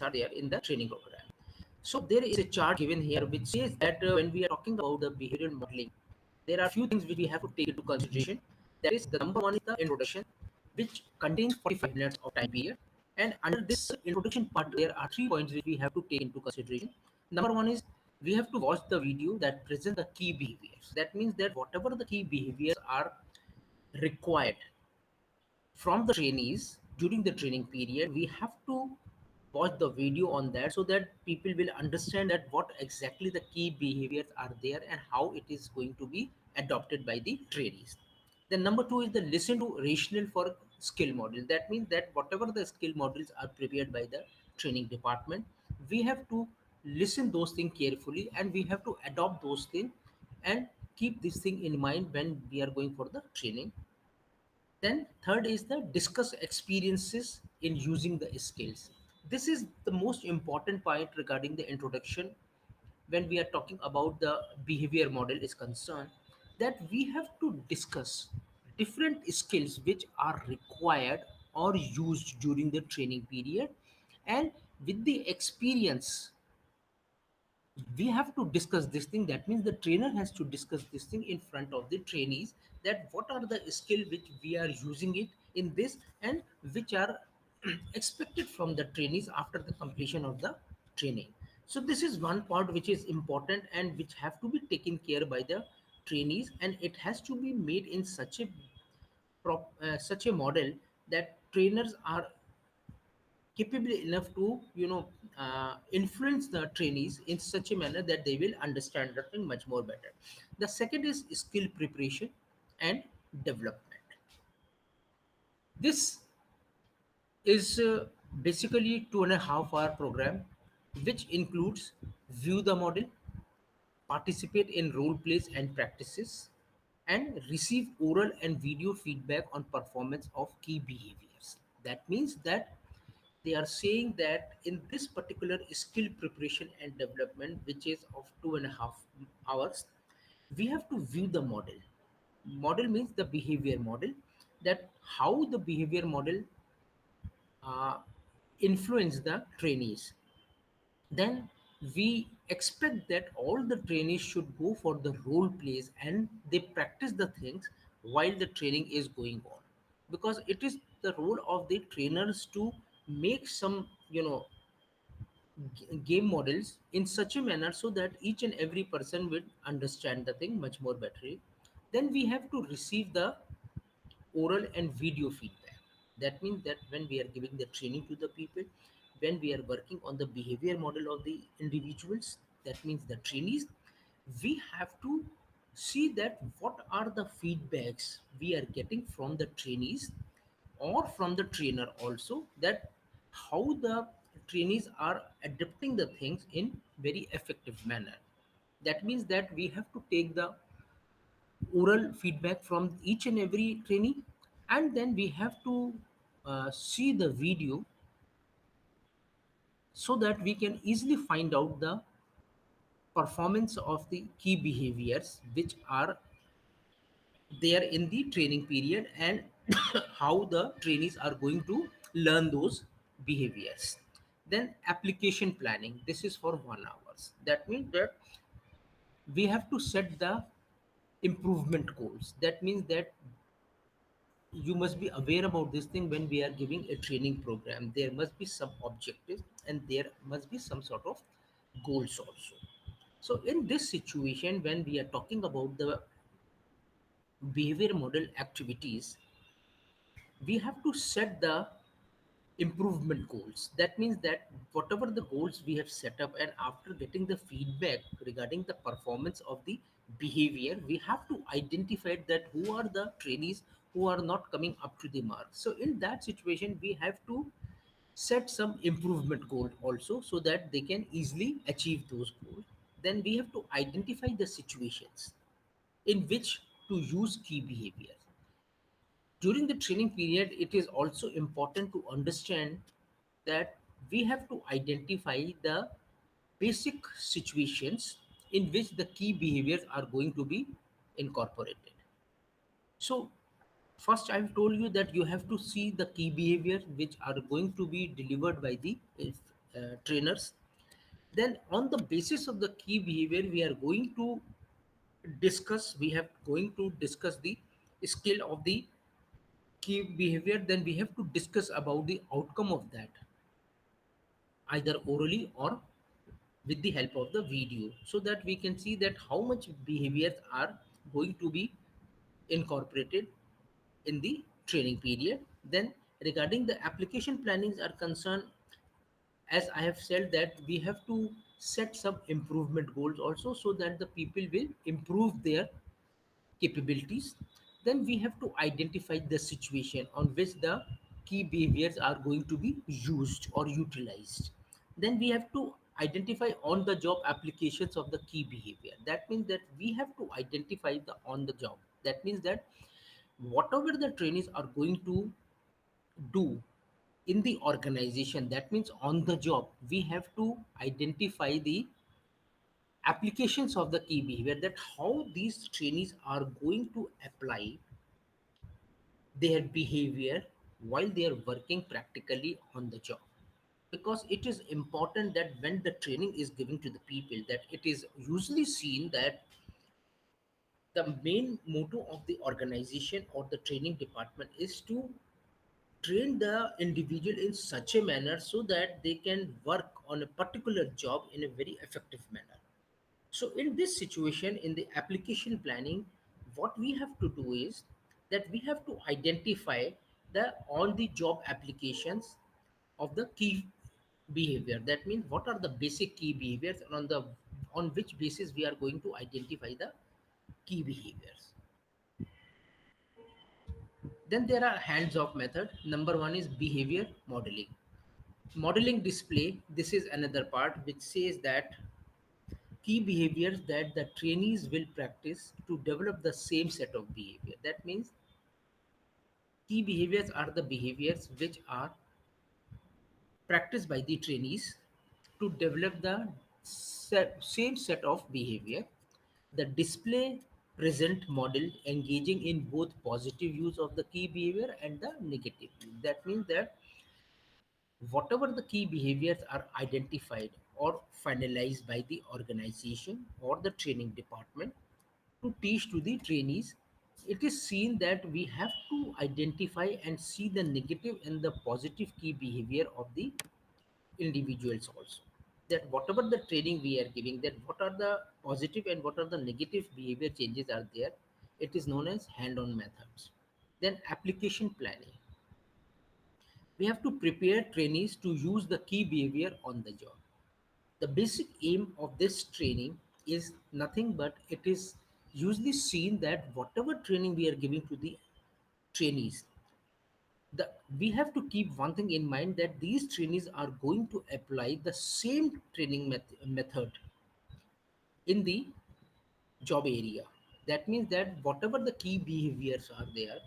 are there in the training program. So there is a chart given here which says that when we are talking about the behavioral modeling, there are few things which we have to take into consideration. That is, the number one is the introduction, which contains 45 minutes of time period. And under this introduction part, there are 3 points which we have to take into consideration. Number one is we have to watch the video that presents the key behaviors. That means that whatever the key behaviors are required from the trainees during the training period, we have to watch the video on that so that people will understand that what exactly the key behaviors are there and how it is going to be adopted by the trainees. Then number two is the listen to rational for skill model. That means that whatever the skill models are prepared by the training department, we have to listen those things carefully and we have to adopt those things and keep this thing in mind when we are going for the training. Then third is the discuss experiences in using the skills. This is the most important point regarding the introduction when we are talking about the behavior model is concerned, that we have to discuss different skills which are required or used during the training period, and with the experience we have to discuss this thing. That means the trainer has to discuss this thing in front of the trainees, that what are the skill which we are using it in this and which are expected from the trainees after the completion of the training. So this is one part which is important and which have to be taken care by the trainees, and it has to be made in such a such a model that trainers are capable enough to influence the trainees in such a manner that they will understand the thing much more better. The second is skill preparation and development. This is basically 2.5 hour program which includes view the model, participate in role plays and practices, and receive oral and video feedback on performance of key behaviors. That means that they are saying that in this particular skill preparation and development, which is of 2.5 hours, we have to view the model. Model means the behavior model, that how the behavior model uh, influence the trainees. Then we expect that all the trainees should go for the role plays and they practice the things while the training is going on, because it is the role of the trainers to make some game models in such a manner so that each and every person will understand the thing much more better. Then we have to receive the oral and video feedback. That means that when we are giving the training to the people, when we are working on the behavior model of the individuals, that means the trainees, we have to see that what are the feedbacks we are getting from the trainees or from the trainer also, that how the trainees are adapting the things in very effective manner. That means that we have to take the oral feedback from each and every trainee, and then we have to see the video so that we can easily find out the performance of the key behaviors which are there in the training period, and how the trainees are going to learn those behaviors. Then application planning, this is for 1 hours. That means that we have to set the improvement goals. That means that you must be aware about this thing. When we are giving a training program, there must be some objectives and there must be some sort of goals also. So in this situation, when we are talking about the behavior model activities, we have to set the improvement goals. That means that whatever the goals we have set up, and after getting the feedback regarding the performance of the behavior, we have to identify that who are the trainees who are not coming up to the mark. So in that situation, we have to set some improvement goal also so that they can easily achieve those goals. Then we have to identify the situations in which to use key behaviors. During the training period, it is also important to understand that we have to identify the basic situations in which the key behaviors are going to be incorporated. So, first I've told you that you have to see the key behaviors which are going to be delivered by the trainers. Then on the basis of the key behavior, we are going to discuss the skill of the key behavior. Then we have to discuss about the outcome of that, either orally or with the help of the video, so that we can see that how much behaviors are going to be incorporated in the training period. Then regarding the application plannings are concerned, as I have said, that we have to set some improvement goals also, so that the people will improve their capabilities. Then we have to identify the situation on which the key behaviors are going to be used or utilized. Then we have to identify on the job applications of the key behavior. That means that we have to identify the on the job. That means that whatever the trainees are going to do in the organization, that means on the job, we have to identify the applications of the key behavior, that how these trainees are going to apply their behavior while they are working practically on the job. Because it is important that when the training is given to the people, that it is usually seen that the main motto of the organization or the training department is to train the individual in such a manner so that they can work on a particular job in a very effective manner. So in this situation, in the application planning, what we have to do is that we have to identify the on the job applications of the key behavior. That means what are the basic key behaviors, and on which basis we are going to identify the key behaviors. Then there are hands-off method. Number one is behavior modeling. Modeling display. This is another part which says that key behaviors that the trainees will practice to develop the same set of behavior. That means key behaviors are the behaviors which are practiced by the trainees to develop the same set of behavior. The display present model engaging in both positive use of the key behavior and the negative use. That means that whatever the key behaviors are identified or finalized by the organization or the training department to teach to the trainees, it is seen that we have to identify and see the negative and the positive key behavior of the individuals also. That whatever the training we are giving, that what are the positive and what are the negative behavior changes are there, it is known as hand-on methods. Then application planning. We have to prepare trainees to use the key behavior on the job. The basic aim of this training is nothing but it is usually seen that whatever training we are giving to the trainees, we have to keep one thing in mind, that these trainees are going to apply the same training method in the job area. That means that whatever the key behaviors are there,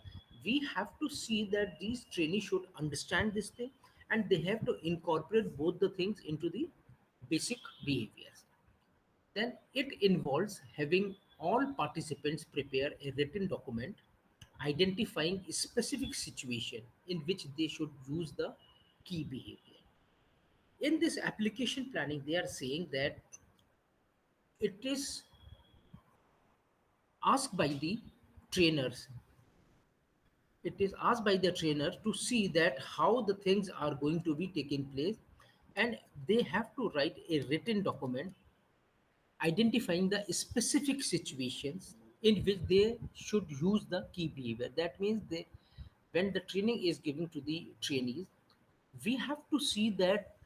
we have to see that these trainees should understand this thing, and they have to incorporate both the things into the basic behaviors. Then it involves having all participants prepare a written document identifying a specific situation in which they should use the key behavior. In this application planning, they are saying that it is asked by the trainers. It is asked by the trainer to see that how the things are going to be taking place, and they have to write a written document identifying the specific situations in which they should use the key behavior. That means they, when the training is given to the trainees, we have to see that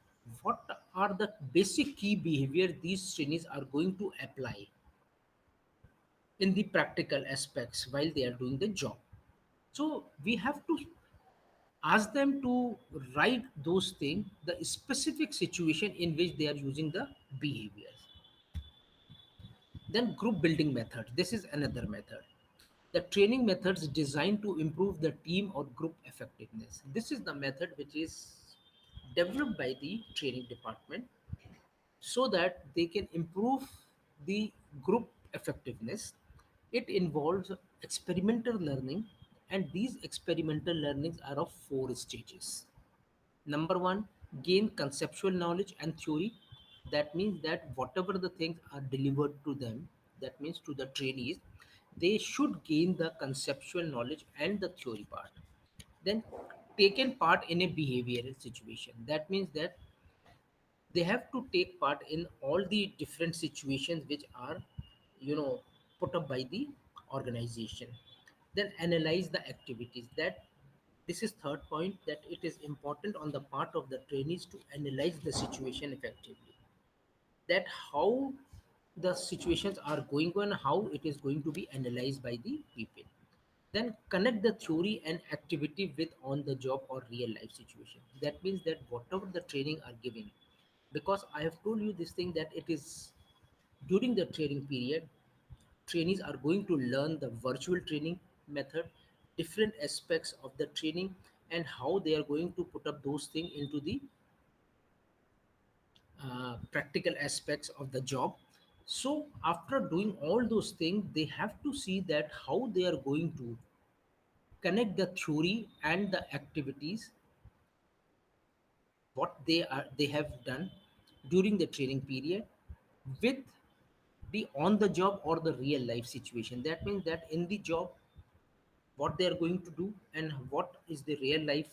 what are the basic key behavior these trainees are going to apply in the practical aspects while they are doing the job. So we have to ask them to write those things, the specific situation in which they are using the behaviors. Then group building method. This is another method. The training methods designed to improve the team or group effectiveness. This is the method which is developed by the training department so that they can improve the group effectiveness. It involves experimental learning, and these experimental learnings are of four stages. Number one, gain conceptual knowledge and theory. That means that whatever the things are delivered to them, that means to the trainees, they should gain the conceptual knowledge and the theory part. Then taken part in a behavioral situation. That means that they have to take part in all the different situations which are, you know, put up by the organization. Then analyze the activities. That this is third point, that it is important on the part of the trainees to analyze the situation effectively, that how the situations are going on, how it is going to be analyzed by the people. Then connect the theory and activity with on the job or real life situation. That means that whatever the training are giving, because I have told you this thing, that it is during the training period, trainees are going to learn the virtual training method, different aspects of the training, and how they are going to put up those things into the practical aspects of the job. So after doing all those things, they have to see that how they are going to connect the theory and the activities, what they have done during the training period, with the on the job or the real life situation. That means that in the job, what they are going to do, and what is the real life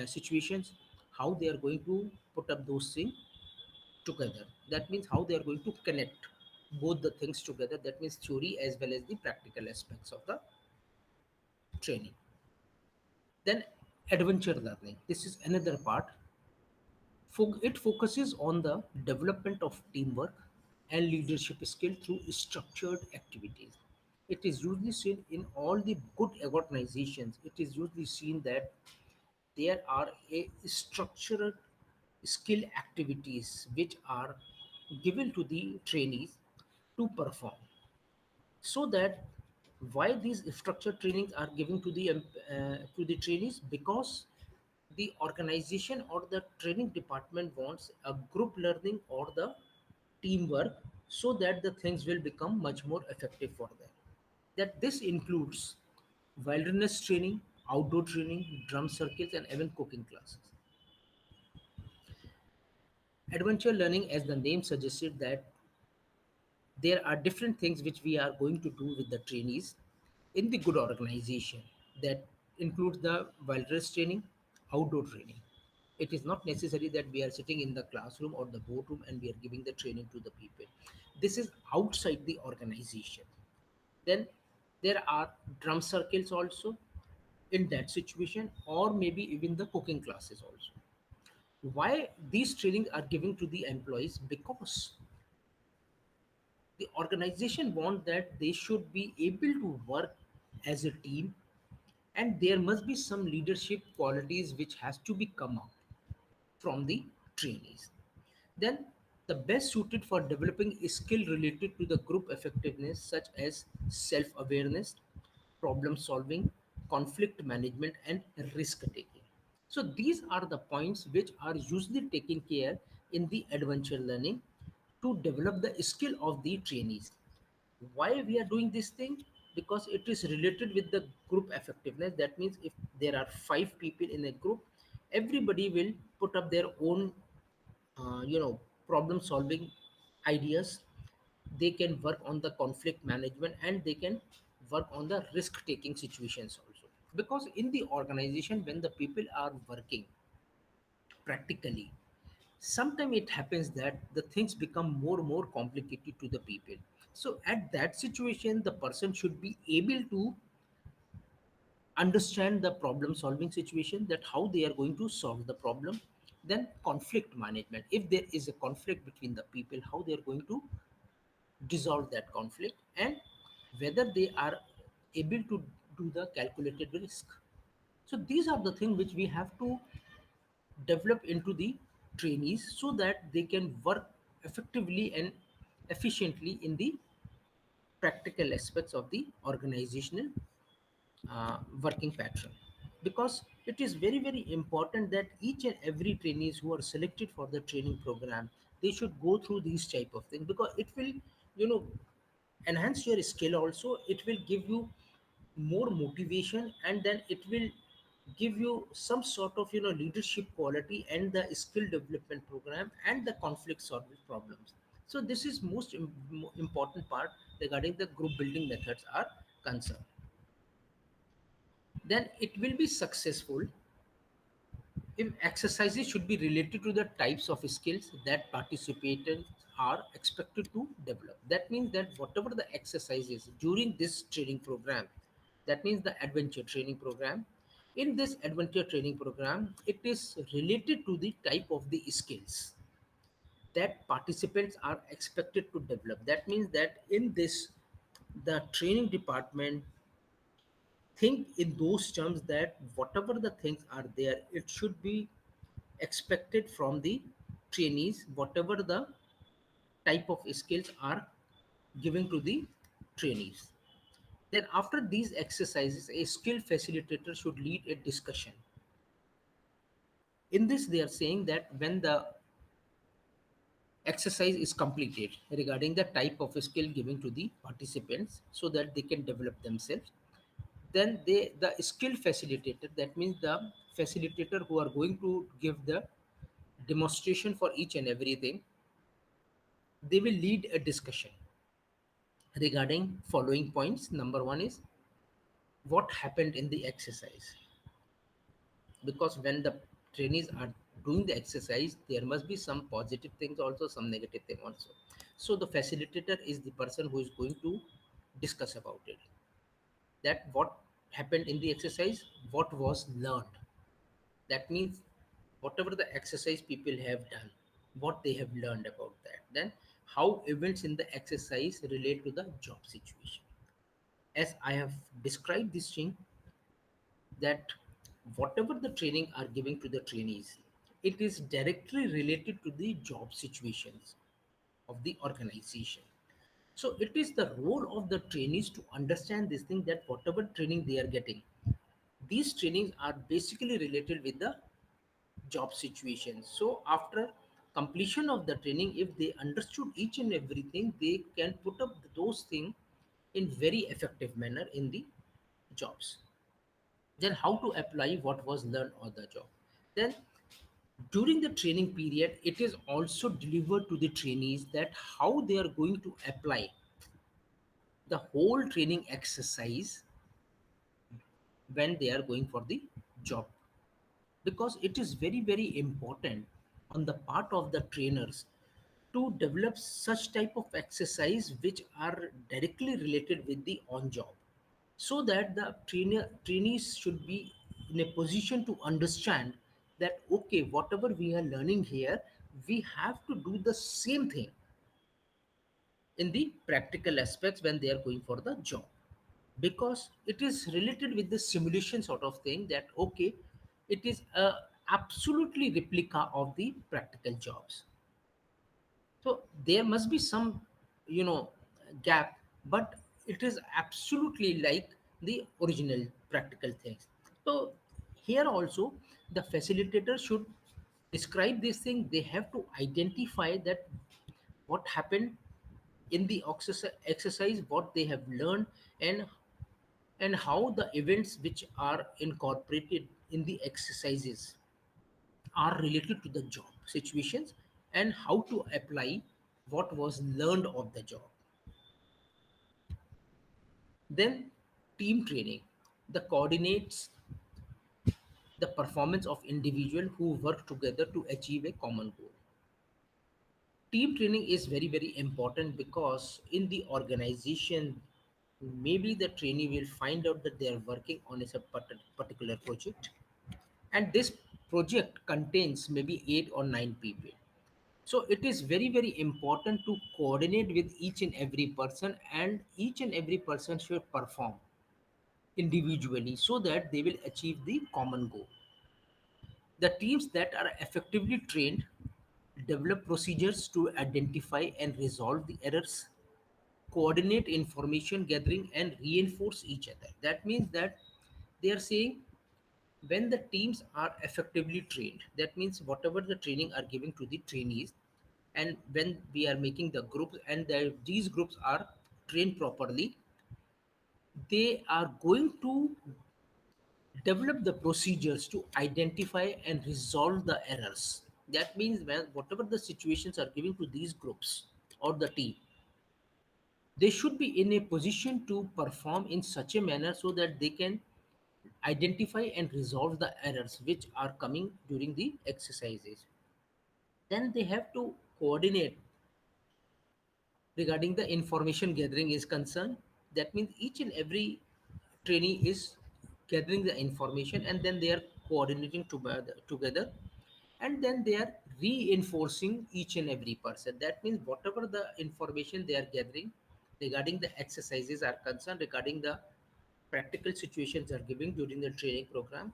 situations, how they are going to put up those things together. That means how they are going to connect both the things together. That means theory as well as the practical aspects of the training. Then adventure learning, this is another part. It focuses on the development of teamwork and leadership skill through structured activities. It is usually seen in all the good organizations. It is usually seen that there are a structured skill activities which are given to the trainees to perform. So that why these structured trainings are given to the trainees, because the organization or the training department wants a group learning or the teamwork, so that the things will become much more effective for them. That this includes wilderness training, outdoor training, drum circles, and even cooking classes. Adventure learning, as the name suggested, that there are different things which we are going to do with the trainees in the good organization. That includes the wilderness training, outdoor training. It is not necessary that we are sitting in the classroom or the boardroom and we are giving the training to the people. This is outside the organization. Then there are drum circles also in that situation, or maybe even the cooking classes also. Why these trainings are given to the employees? Because the organization want that they should be able to work as a team, and there must be some leadership qualities which has to be come out from the trainees. Then the best suited for developing a skill related to the group effectiveness, such as self-awareness, problem solving, conflict management, and risk taking. So these are the points which are usually taken care in the adventure learning to develop the skill of the trainees. Why we are doing this thing? Because it is related with the group effectiveness. That means if there are five people in a group, everybody will put up their own problem solving ideas. They can work on the conflict management, and they can work on the risk taking situations also. Because in the organization, when the people are working practically, sometimes it happens that the things become more complicated to the people. So at that situation, the person should be able to understand the problem solving situation, that how they are going to solve the problem. Then conflict management, if there is a conflict between the people, how they are going to dissolve that conflict, and whether they are able to do the calculated risk. So these are the things which we have to develop into the trainees, so that they can work effectively and efficiently in the practical aspects of the organizational working pattern. Because it is very important that each and every trainees who are selected for the training program, they should go through these type of things, because it will, you know, enhance your skill also. It will give you more motivation, and then it will give you some sort of leadership quality and the skill development program and the conflict solving problems. So this is most important part regarding the group building methods are concerned. Then it will be successful if exercises should be related to the types of skills that participants are expected to develop. That means that whatever the exercises during this training program, that means the adventure training program, in this adventure training program, it is related to the type of the skills that participants are expected to develop. That means that in this, the training department think in those terms that whatever the things are there, it should be expected from the trainees, whatever the type of skills are given to the trainees. Then after these exercises, a skill facilitator should lead a discussion. In this, they are saying that when the exercise is completed regarding the type of skill given to the participants so that they can develop themselves, then the skill facilitator, that means the facilitator who are going to give the demonstration for each and everything, they will lead a discussion regarding following points. Number one is what happened in the exercise, because when the trainees are doing the exercise, there must be some positive things also, some negative thing also. So the facilitator is the person who is going to discuss about it, that what happened in the exercise, what was learned. That means whatever the exercise people have done, what they have learned about that. Then how events in the exercise relate to the job situation. As I have described this thing, that whatever the training are giving to the trainees, it is directly related to the job situations of the organization. So it is the role of the trainees to understand this thing, that whatever training they are getting, these trainings are basically related with the job situation. So after completion of the training, if they understood each and everything, they can put up those things in very effective manner in the jobs. Then how to apply what was learned on the job. Then during the training period, it is also delivered to the trainees that how they are going to apply the whole training exercise when they are going for the job, because it is very very important on the part of the trainers to develop such type of exercise which are directly related with the on job, so that the trainees should be in a position to understand that okay, whatever we are learning here, we have to do the same thing in the practical aspects when they are going for the job, because it is related with the simulation sort of thing, that okay, it is a absolutely replica of the practical jobs. So there must be some you know gap, but it is absolutely like the original practical things. So here also the facilitator should describe this thing. They have to identify that what happened in the exercise, what they have learned, and how the events which are incorporated in the exercises are related to the job situations, and how to apply what was learned of the job. Then team training, the coordinates the performance of individual who work together to achieve a common goal. Team training is very very important, because in the organization, maybe the trainee will find out that they are working on a particular project, and this project contains maybe 8 or 9 people. So it is very very important to coordinate with each and every person, and each and every person should perform individually so that they will achieve the common goal. The teams that are effectively trained develop procedures to identify and resolve the errors, coordinate information gathering, and reinforce each other. That means that they are saying when the teams are effectively trained, that means whatever the training are giving to the trainees, and when we are making the groups, and these groups are trained properly, they are going to Develop the procedures to identify and resolve the errors. That means when whatever the situations are given to these groups or the team, they should be in a position to perform in such a manner so that they can identify and resolve the errors which are coming during the exercises. Then they have to coordinate regarding the information gathering is concerned. That means each and every trainee is gathering the information and then they are coordinating together, and then they are reinforcing each and every person. That means whatever the information they are gathering regarding the exercises are concerned, regarding the practical situations are giving during the training program,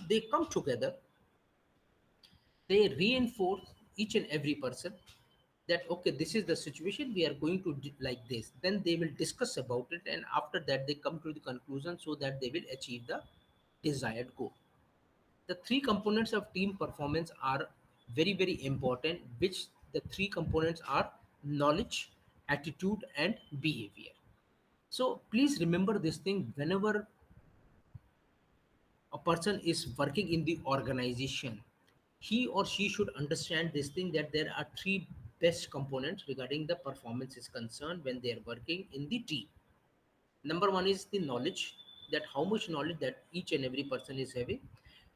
they come together, they reinforce each and every person that okay, this is the situation, we are going to do like this, then they will discuss about it, and after that they come to the conclusion so that they will achieve the desired goal. The three components of team performance are very very important, which the three components are knowledge, attitude and behavior. So please remember this thing whenever a person is working in the organization, he or she should understand this thing that there are three best components regarding the performance is concerned when they are working in the team. Number one is the knowledge, that how much knowledge that each and every person is having.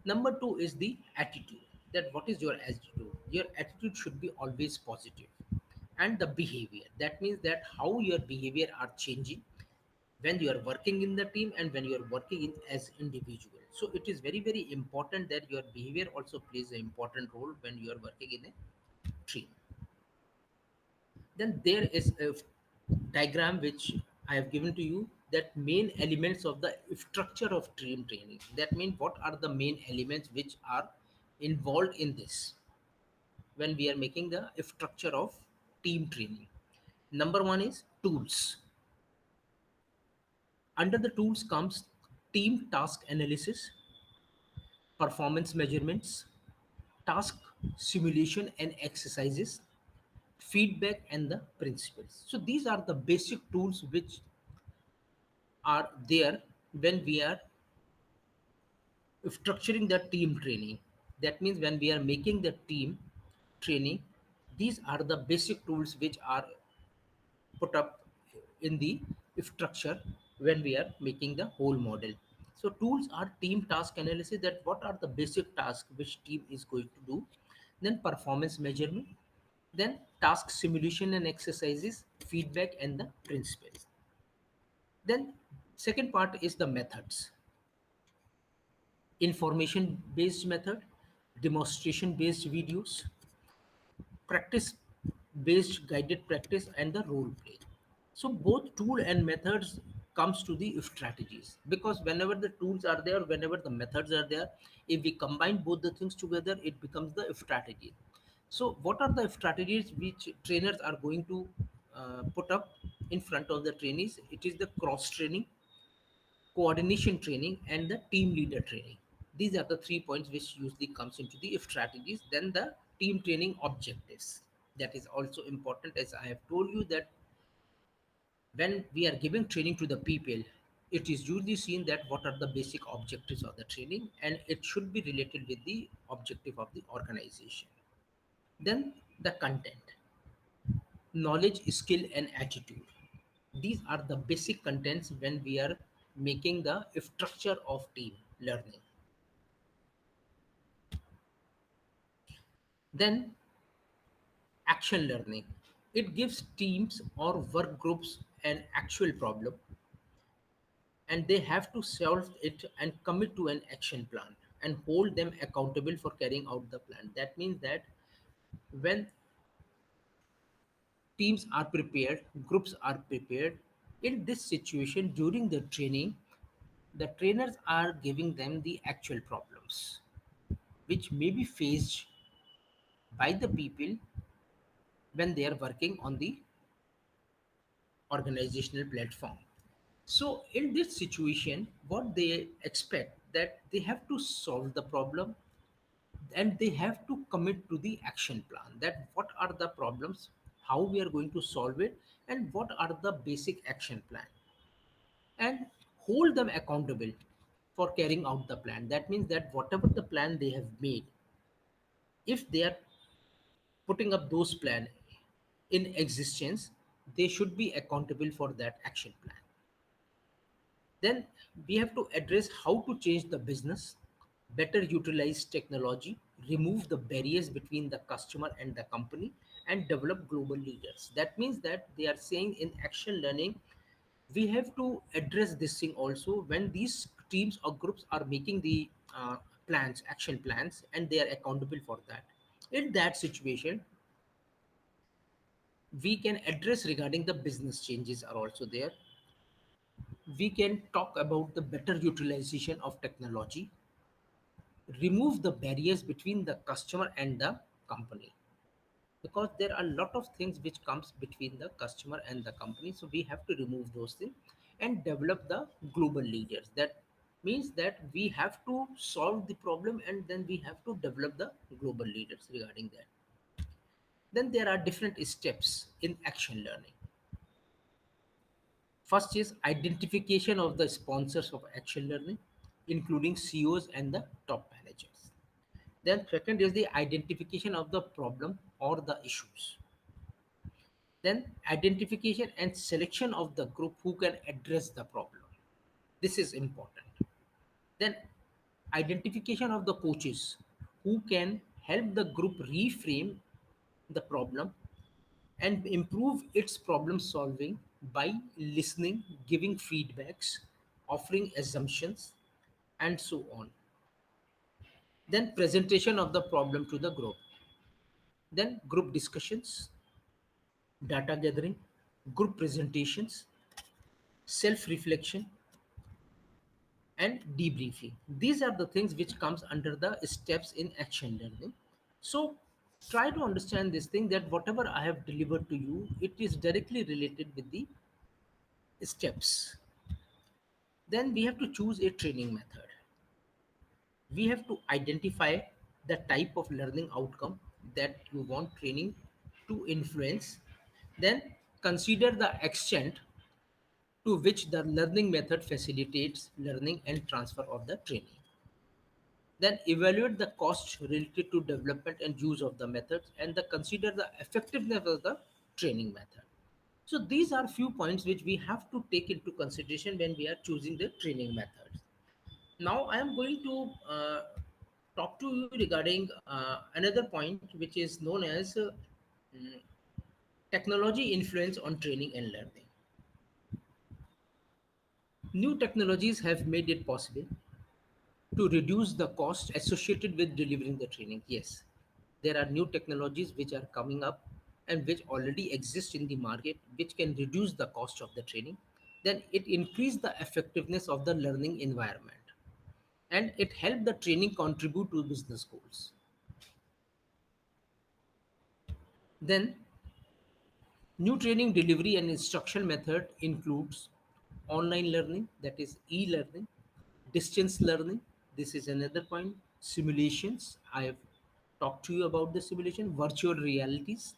Number two is the attitude, that what is your attitude. Your attitude should be always positive. And the behavior, that means that how your behavior are changing when you are working in the team and when you are working in as individual. So it is very very important that your behavior also plays an important role when you are working in a team. Then there is a diagram which I have given to you, that main elements of the structure of team training. That means what are the main elements which are involved in this when we are making the structure of team training. Number one is tools. Under the tools comes team task analysis, performance measurements, task simulation and exercises, feedback and the principles. So these are the basic tools which are there when we are structuring the team training. That means when we are making the team training, these are the basic tools which are put up in the structure when we are making the whole model. So tools are team task analysis, that what are the basic tasks which team is going to do, then performance measurement, then task simulation and exercises, feedback and the principles. Then second part is the methods, information based method, demonstration based videos, practice based guided practice and the role play. So both tool and methods comes to the strategies, because whenever the tools are there, whenever the methods are there, if we combine both the things together, it becomes the strategy. So what are the strategies which trainers are going to put up in front of the trainees? It is the cross training, coordination training and the team leader training. These are the 3 points which usually comes into the strategies. Then the team training objectives, that is also important, as I have told you that when we are giving training to the people, it is usually seen that what are the basic objectives of the training, and it should be related with the objective of the organization. Then the content, knowledge, skill and attitude. These are the basic contents when we are making the structure of team learning. Then action learning, it gives teams or work groups an actual problem, and they have to solve it and commit to an action plan and hold them accountable for carrying out the plan. That means that when teams are prepared, groups are prepared, in this situation during the training, the trainers are giving them the actual problems which may be faced by the people when they are working on the organizational platform. So in this situation, what they expect, that they have to solve the problem and they have to commit to the action plan, that what are the problems, how we are going to solve it, and what are the basic action plan, and hold them accountable for carrying out the plan. That means that whatever the plan they have made, if they are putting up those plan in existence, they should be accountable for that action plan. Then we have to address how to change the business, better utilize technology, remove the barriers between the customer and the company, and develop global leaders. That means that they are saying in action learning, we have to address this thing also when these teams or groups are making the plans, action plans, and they are accountable for that. In that situation, we can address regarding the business changes are also there. We can talk about the better utilization of technology, remove the barriers between the customer and the company, because there are a lot of things which comes between the customer and the company, so we have to remove those things and develop the global leaders. That means that we have to solve the problem and then we have to develop the global leaders regarding that. Then there are different steps in action learning. First is identification of the sponsors of action learning, including CEOs and the top managers. Then second is the identification of the problem or the issues. Then identification and selection of the group who can address the problem. This is important. Then identification of the coaches who can help the group reframe the problem and improve its problem solving by listening, giving feedbacks, offering assumptions, and so on. Then presentation of the problem to the group. Then group discussions, data gathering, group presentations, self reflection, and debriefing. These are the things which comes under the steps in action learning. So try to understand this thing, that whatever I have delivered to you, it is directly related with the steps. Then we have to choose a training method. We have to identify the type of learning outcome that you want training to influence. Then consider the extent to which the learning method facilitates learning and transfer of the training. Then evaluate the cost related to development and use of the methods, and consider the effectiveness of the training method. So these are few points which we have to take into consideration when we are choosing the training methods. Now I am going to talk to you regarding another point which is known as mm, technology influence on training and learning. New technologies have made it possible to reduce the cost associated with delivering the training. Yes, there are new technologies which are coming up and which already exist in the market, which can reduce the cost of the training. Then it increase the effectiveness of the learning environment, and it help the training contribute to business goals. Then new training delivery and instruction method includes online learning, that is e-learning, distance learning, this is another point, simulations, I have talked to you about the simulation, virtual realities,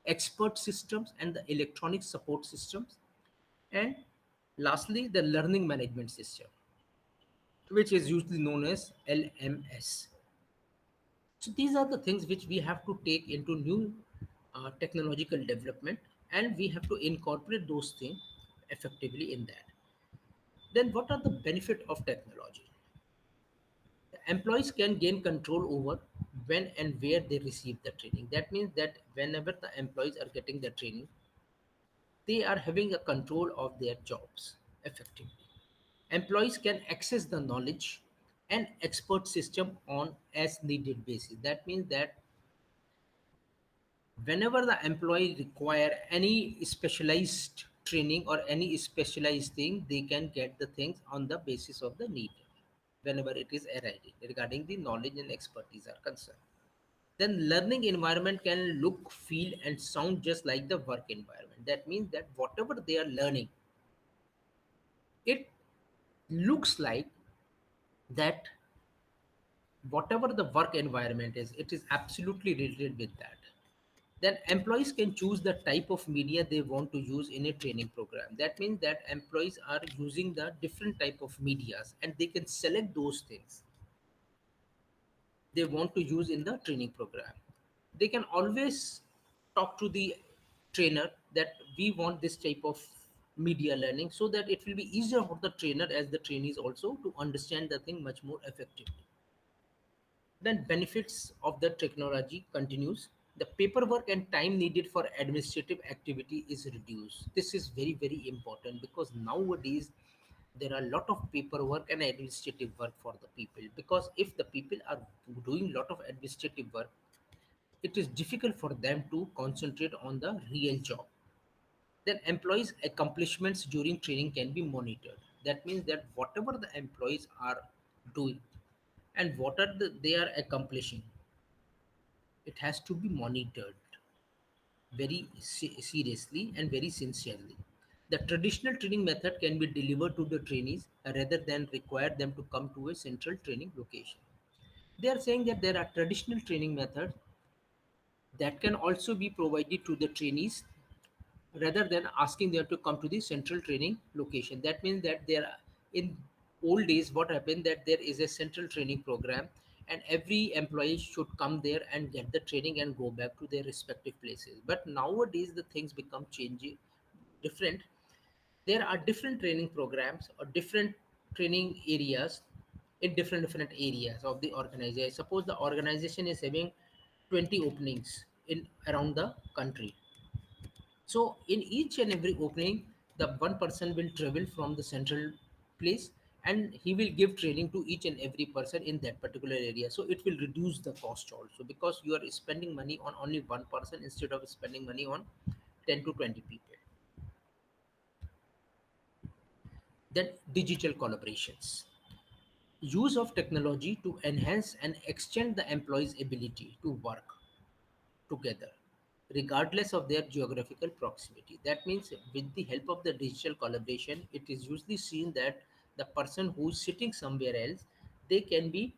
expert systems and the electronic support systems, and lastly the learning management system, which is usually known as LMS. So these are the things which we have to take into new technological development, and we have to incorporate those things effectively in that. Then what are the benefit of technology? Employees can gain control over when and where they receive the training. That means that whenever the employees are getting the training, they are having a control of their jobs effectively. Employees can access the knowledge and expert system on as needed basis. That means that whenever the employee require any specialized training or any specialized thing, they can get the things on the basis of the need whenever it is arising regarding the knowledge and expertise are concerned. Then learning environment can look, feel and sound just like the work environment. That means that whatever they are learning, it looks like that whatever the work environment is, it is absolutely related with that. Then employees can choose the type of media they want to use in a training program. That means that employees are using the different type of medias and they can select those things they want to use in the training program. They can always talk to the trainer that we want this type of media learning, so that it will be easier for the trainer as the trainees also to understand the thing much more effectively. Then benefits of the technology continues. The paperwork and time needed for administrative activity is reduced. This is very, very important because nowadays there are a lot of paperwork and administrative work for the people. Because if the people are doing a lot of administrative work, it is difficult for them to concentrate on the real job. Then employees' accomplishments during training can be monitored. That means that whatever the employees are doing and what are they are accomplishing, it has to be monitored very seriously and very sincerely. The traditional training method can be delivered to the trainees rather than require them to come to a central training location. They are saying that there are traditional training methods that can also be provided to the trainees rather than asking them to come to the central training location. That means that there are, in old days, what happened that there is a central training program and every employee should come there and get the training and go back to their respective places. But nowadays the things become changing different. There are different training programs or different training areas in different areas of the organization. Suppose the organization is having 20 openings in around the country, so in each and every opening, the one person will travel from the central place and he will give training to each and every person in that particular area. So it will reduce the cost also because you are spending money on only one person instead of spending money on 10 to 20 people. Then digital collaborations. Use of technology to enhance and extend the employee's ability to work together regardless of their geographical proximity. That means with the help of the digital collaboration, it is usually seen that the person who is sitting somewhere else, they can be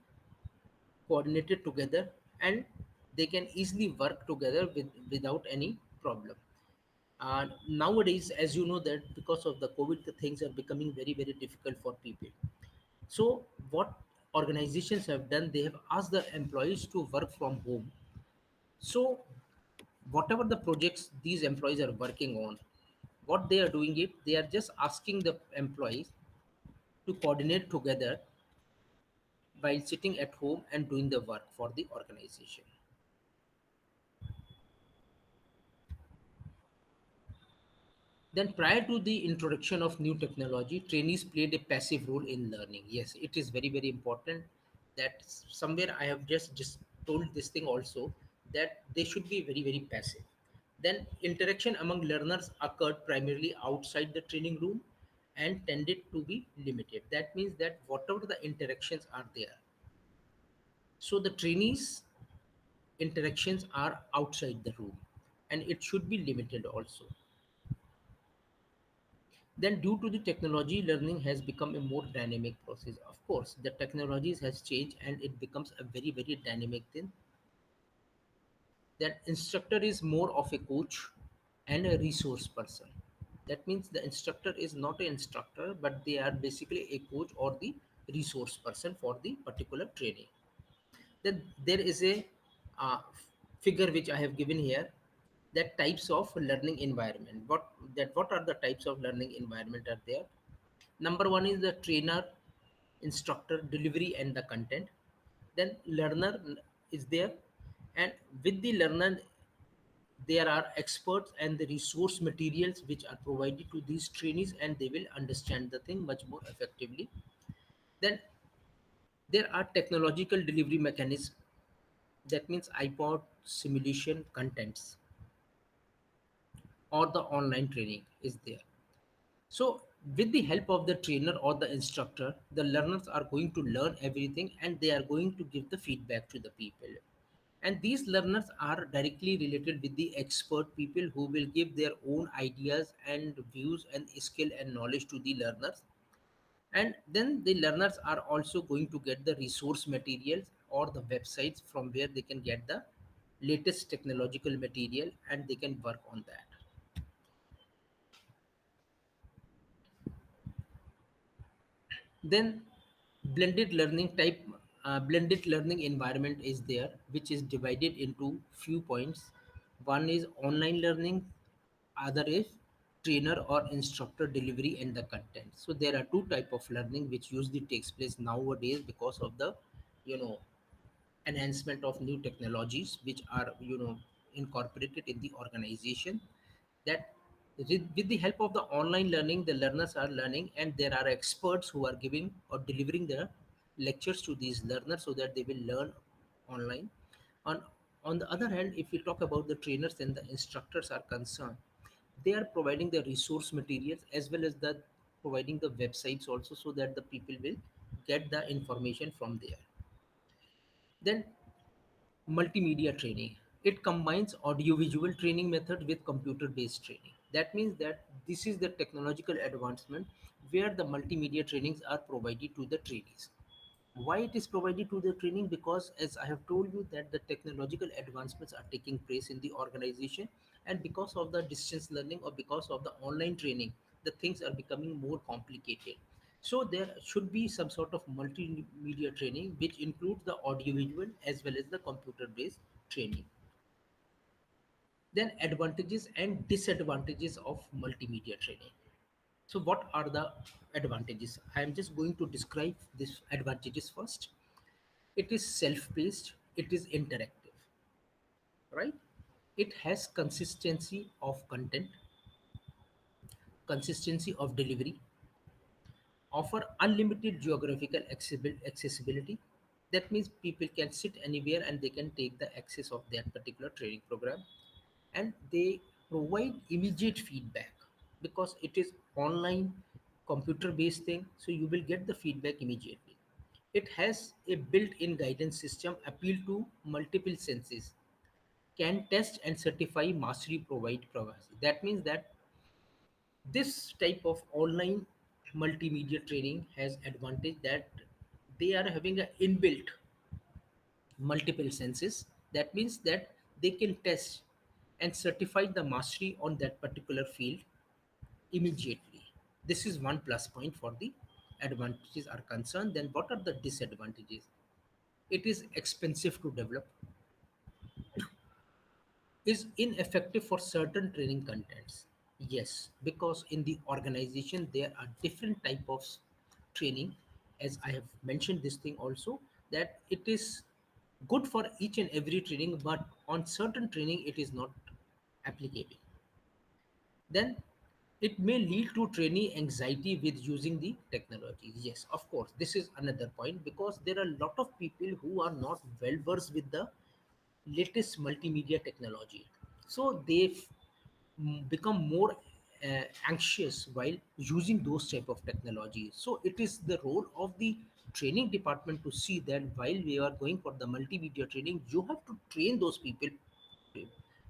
coordinated together and they can easily work together without any problem. Nowadays, as you know, that because of the COVID, the things are becoming very, very difficult for people. So what organizations have done, they have asked the employees to work from home. So whatever the projects these employees are working on, what they are doing it, they are just asking the employees to coordinate together while sitting at home and doing the work for the organization. Then prior to the introduction of new technology, trainees played a passive role in learning. Yes, it is very, very important that somewhere I have just told this thing also, that they should be very, very passive. Then interaction among learners occurred primarily outside the training room and tended to be limited. That means that whatever the interactions are there, so the trainees interactions are outside the room and it should be limited also. Then due to the technology, learning has become a more dynamic process. Of course the technologies has changed and it becomes a very, very dynamic thing. That instructor is more of a coach and a resource person. That means the instructor is not an instructor but they are basically a coach or the resource person for the particular training. Then there is a uh, figure which I have given here, that types of learning environment. What are the types of learning environment are there? Number one is the trainer, instructor, delivery, and the content. Then learner is there, and with the learner, there are experts and the resource materials which are provided to these trainees, and they will understand the thing much more effectively. Then there are technological delivery mechanisms. That means iPod simulation contents or the online training is there. So, with the help of the trainer or the instructor, the learners are going to learn everything and they are going to give the feedback to the people. And these learners are directly related with the expert people who will give their own ideas and views and skill and knowledge to the learners. And then the learners are also going to get the resource materials or the websites from where they can get the latest technological material, and they can work on that. Then blended learning type, blended learning environment is there, which is divided into few points. One is online learning, other is trainer or instructor delivery and the content. So there are two type of learning which usually takes place nowadays because of the, you know, enhancement of new technologies which are, incorporated in the organization. That with the help of the online learning, the learners are learning, and there are experts who are giving or delivering the lectures to these learners so that they will learn online. On on the other hand, if we talk about the trainers and the instructors are concerned, they are providing the resource materials as well as the providing the websites also, so that the people will get the information from there. Then multimedia training, it combines audiovisual training method with computer based training. That means that this is the technological advancement where the multimedia trainings are provided to the trainees. Why it is provided to the training? Because as I have told you that the technological advancements are taking place in the organization, and because of the distance learning or because of the online training, the things are becoming more complicated. So there should be some sort of multimedia training which includes the audiovisual as well as the computer based training. Then advantages and disadvantages of multimedia training. So what are the advantages? I am just going to describe these advantages first. It is self-paced, it is interactive, right? It has consistency of content, consistency of delivery, offer unlimited geographical accessibility. That means people can sit anywhere and they can take the access of that particular training program. And they provide immediate feedback because it is online, computer based thing, so you will get the feedback immediately. It has a built-in guidance system, appeal to multiple senses, can test and certify mastery, provide privacy. That means that this type of online multimedia training has advantage that they are having a inbuilt multiple senses. That means that they can test and certify the mastery on that particular field immediately. This is one plus point for the advantages are concerned. Then what are the disadvantages? It is expensive to develop, is ineffective for certain training contents. Yes, because in the organization there are different type of training. As I have mentioned this thing also, that it is good for each and every training, but on certain training it is not applicable. Then it may lead to trainee anxiety with using the technology. Yes, of course, this is another point, because there are a lot of people who are not well versed with the latest multimedia technology. So they become more anxious while using those type of technology. So it is the role of the training department to see that while we are going for the multimedia training, you have to train those people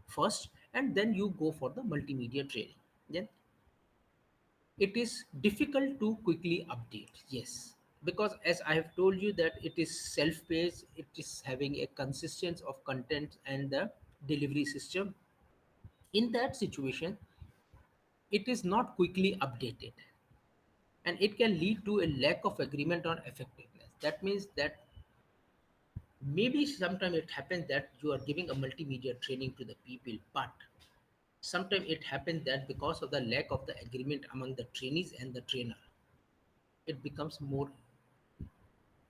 first, and then you go for the multimedia training. Then it is difficult to quickly update. Yes, because as I have told you that it is self-paced, it is having a consistency of content and the delivery system. In that situation, it is not quickly updated, and it can lead to a lack of agreement on effectiveness. That means that maybe sometimes it happens that you are giving a multimedia training to the people, but sometimes it happens that because of the lack of the agreement among the trainees and the trainer, it becomes more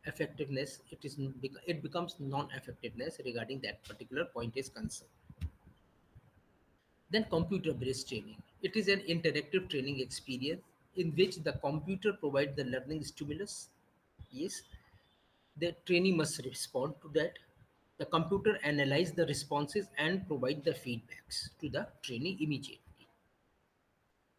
effectiveness. It becomes non-effectiveness regarding that particular point is concerned. Then computer based training, it is an interactive training experience in which the computer provides the learning stimulus. Yes, the trainee must respond to that. The computer analyze the responses and provide the feedbacks to the trainee immediately.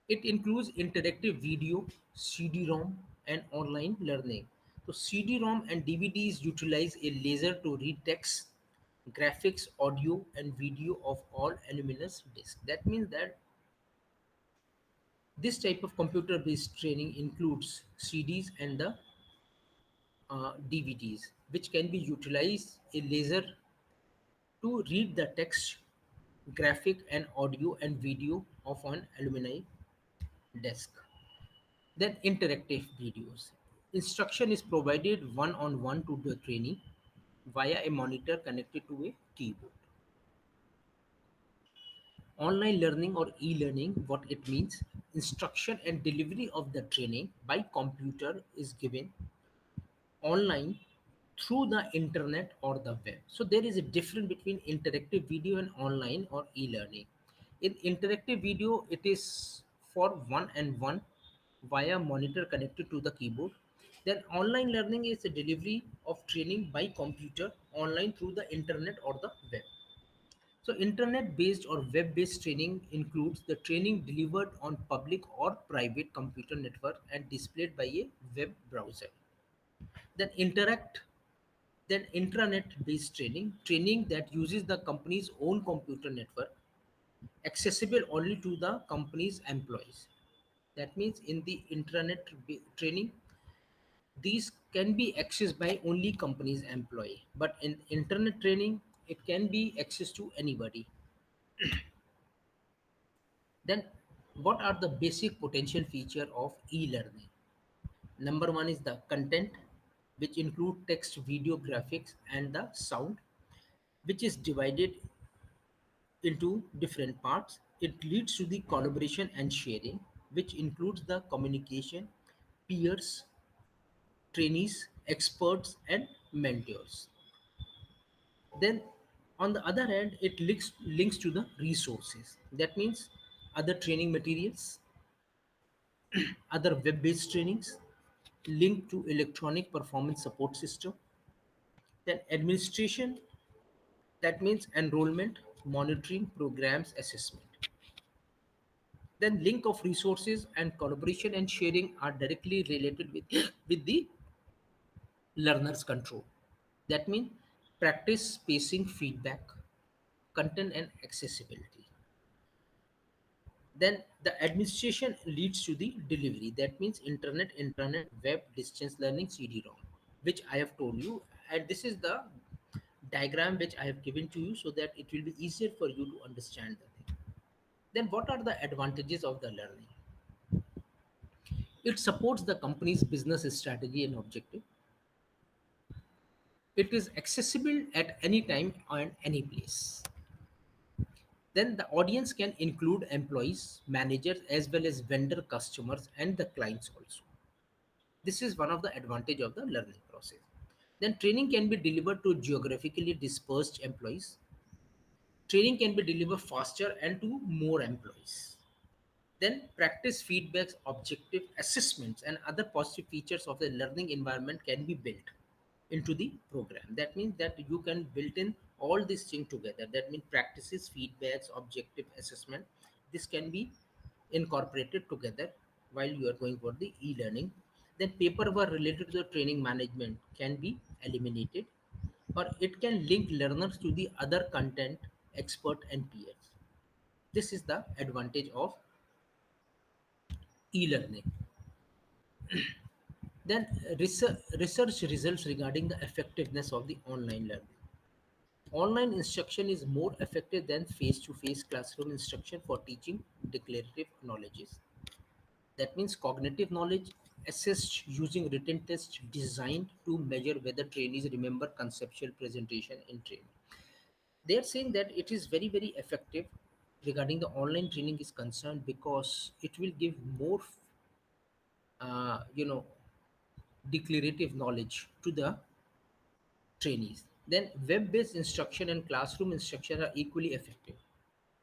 It includes interactive video, CD-ROM, and online learning. So CD-ROM and DVDs utilize a laser to read text, graphics, audio, and video of all luminous disc. That means that this type of computer-based training includes CDs and the DVDs, which can be utilized a laser to read the text, graphic and audio and video of an alumni desk. Then interactive videos. Instruction is provided one-on-one to the trainee via a monitor connected to a keyboard. Online learning or e-learning, what it means, instruction and delivery of the training by computer is given online through the internet or the web. So there is a difference between interactive video and online or e-learning. In interactive video, it is for one and one via monitor connected to the keyboard. Then online learning is a delivery of training by computer online through the internet or the web. So internet-based or web-based training includes the training delivered on public or private computer network and displayed by a web browser. Then interact then intranet-based training, training that uses the company's own computer network, accessible only to the company's employees. That means in the training, these can be accessed by only company's employee. But in internet training, it can be accessed to anybody. Then what are the basic potential feature of e-learning? Number one is the content, which include text, video, graphics, and the sound, which is divided into different parts. It leads to the collaboration and sharing, which includes the communication, peers, trainees, experts, and mentors. Then, on the other hand, it links to the resources. That means other training materials, other web-based trainings, linked to electronic performance support system. Then administration, that means enrollment, monitoring, programs, assessment. Then link of resources and collaboration and sharing are directly related with, with the learner's control. That means practice, spacing, feedback, content and accessibility. Then the administration leads to the delivery. That means internet, intranet, web, distance learning, CD-ROM, which I have told you. And this is the diagram which I have given to you so that it will be easier for you to understand the thing. Then what are the advantages of the learning? It supports the company's business strategy and objective. It is accessible at any time and any place. Then the audience can include employees, managers, as well as vendor customers and the clients also. This is one of the advantage of the learning process. Then training can be delivered to geographically dispersed employees. Training can be delivered faster and to more employees. Then practice feedbacks, objective assessments, and other positive features of the learning environment can be built into the program. That means that you can build in all these things together. That means practices, feedbacks, objective assessment. This can be incorporated together while you are going for the e-learning. Then paperwork related to the training management can be eliminated, or it can link learners to the other content, expert and peers. This is the advantage of e-learning. Then research results regarding the effectiveness of the online learning. Online instruction is more effective than face-to-face classroom instruction for teaching declarative knowledges. That means cognitive knowledge assessed using written tests designed to measure whether trainees remember conceptual presentation in training. They are saying that it is very, very effective regarding the online training is concerned because it will give more, uh, you know, declarative knowledge to the trainees. Then web-based instruction and classroom instruction are equally effective.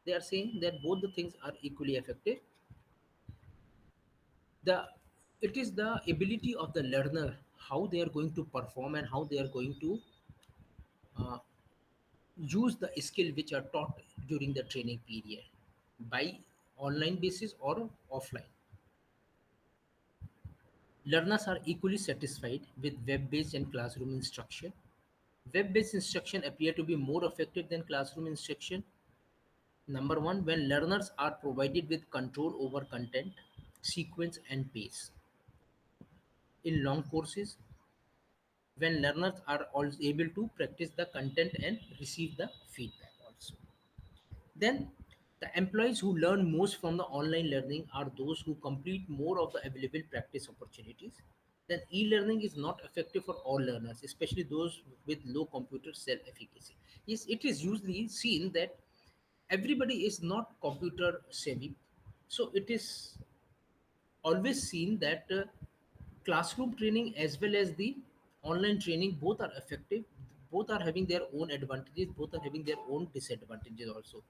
They are saying that both the things are equally effective. The it is the ability of the learner how they are going to perform and how they are going to uh, use the skill which are taught during the training period by online basis or offline. Learners are equally satisfied with web-based and classroom instruction. Web-based instruction appear to be more effective than classroom instruction. Number one, when learners are provided with control over content, sequence, and pace. In long courses, when learners are also able to practice the content and receive the feedback also. Then the employees who learn most from the online learning are those who complete more of the available practice opportunities. Then e-learning is not effective for all learners, especially those with low computer self-efficacy. Yes, it is usually seen that everybody is not computer savvy, so it is always seen that classroom training as well as the online training both are effective, both are having their own advantages, both are having their own disadvantages also.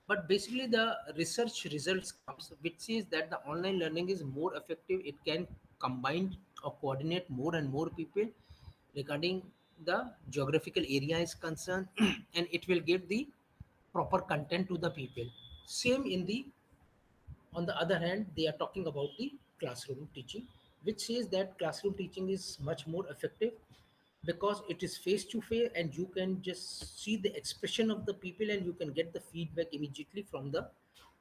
But basically the research results comes which says that the online learning is more effective. It can combine or coordinate more and more people regarding the geographical area is concerned and it will give the proper content to the people. Same in the on the other hand, they are talking about the classroom teaching, which says that classroom teaching is much more effective because it is face to face and you can just see the expression of the people and you can get the feedback immediately from the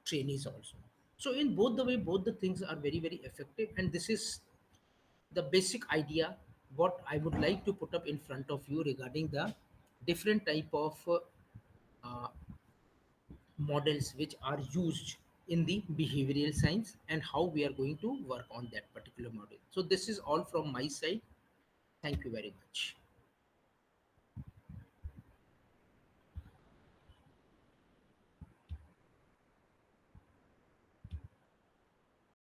trainees also. So in both the way, both the things are very, very effective, and this is the basic idea what I would like to put up in front of you regarding the different type of uh, models which are used in the behavioral science and how we are going to work on that particular model. So this is all from my side. Thank you very much.